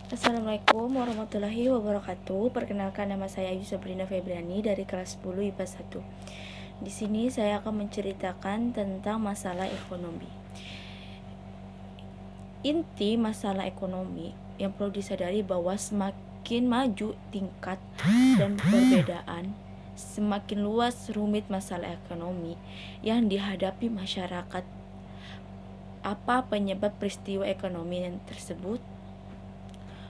Assalamualaikum warahmatullahi wabarakatuh. Perkenalkan, nama saya Ayu Sabrina Febriani dari kelas 10 IPA 1. Di sini saya akan menceritakan tentang masalah ekonomi. Inti masalah ekonomi yang perlu disadari bahwa semakin maju tingkat dan perbedaan, semakin luas rumit masalah ekonomi yang dihadapi masyarakat. Apa penyebab peristiwa ekonomi yang tersebut?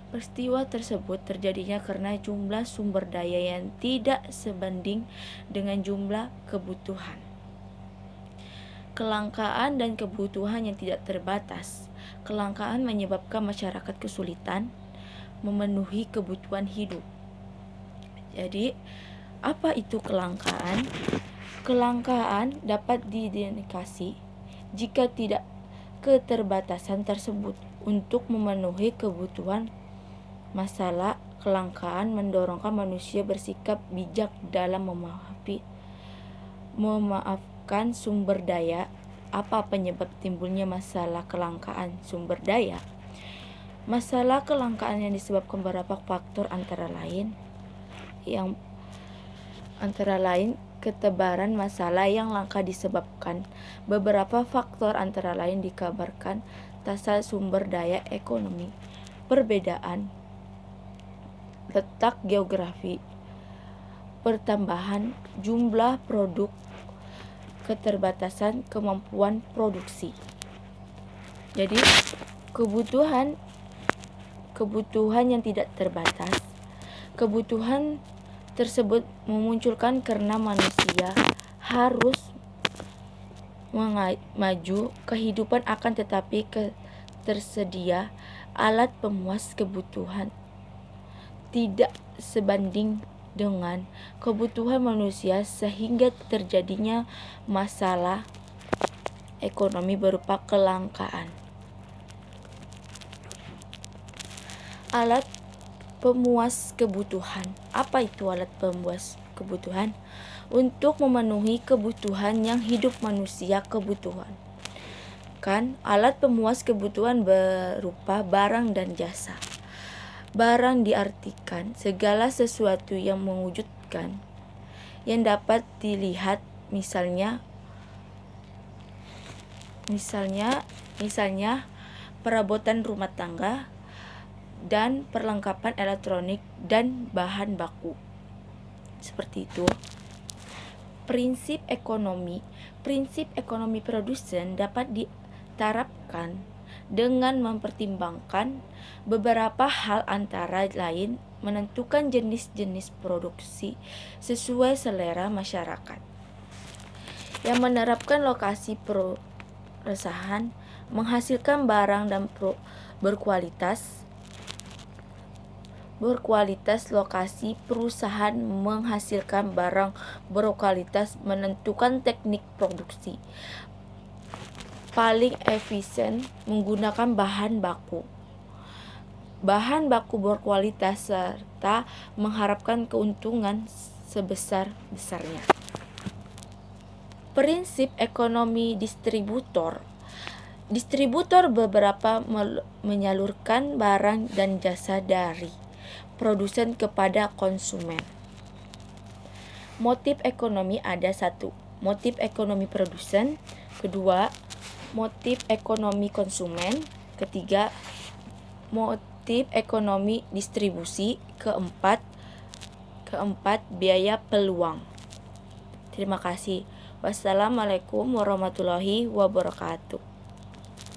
Peristiwa tersebut terjadinya karena jumlah sumber daya yang tidak sebanding dengan jumlah kebutuhan. Kelangkaan dan kebutuhan yang tidak terbatas. Kelangkaan menyebabkan masyarakat kesulitan memenuhi kebutuhan hidup. Jadi, apa itu kelangkaan? Kelangkaan dapat diindikasi jika tidak keterbatasan tersebut untuk memenuhi kebutuhan. Masalah kelangkaan mendorongkan manusia bersikap bijak dalam memaafkan sumber daya. Apa penyebab timbulnya masalah kelangkaan sumber daya? Masalah kelangkaan yang disebabkan beberapa faktor antara lain ketebaran masalah yang langka disebabkan beberapa faktor antara lain dikabarkan tasa sumber daya ekonomi, perbedaan letak geografi, pertambahan jumlah produk, keterbatasan kemampuan produksi. Jadi kebutuhan yang tidak terbatas. Kebutuhan tersebut memunculkan karena manusia harus maju kehidupan, akan tetapi tersedia alat pemuas kebutuhan tidak sebanding dengan kebutuhan manusia, sehingga terjadinya masalah ekonomi berupa kelangkaan. Alat pemuas kebutuhan. Apa itu alat pemuas kebutuhan? Untuk memenuhi kebutuhan yang hidup manusia kebutuhan. Alat pemuas kebutuhan berupa barang dan jasa. Barang diartikan segala sesuatu yang mewujudkan, yang dapat dilihat, misalnya perabotan rumah tangga dan perlengkapan elektronik dan bahan baku. Seperti itu. Prinsip ekonomi produsen dapat diterapkan dengan mempertimbangkan beberapa hal, antara lain menentukan jenis-jenis produksi sesuai selera masyarakat, yang menerapkan lokasi perusahaan menghasilkan barang dan berkualitas. Lokasi perusahaan menghasilkan barang berkualitas, menentukan teknik produksi paling efisien menggunakan bahan baku berkualitas, serta mengharapkan keuntungan sebesar-besarnya. Prinsip ekonomi distributor beberapa menyalurkan barang dan jasa dari produsen kepada konsumen. Motif ekonomi ada: 1. Motif ekonomi produsen. 2. Motif ekonomi konsumen. 3. Motif ekonomi distribusi. 4. Biaya peluang. Terima kasih. Wassalamualaikum warahmatullahi wabarakatuh.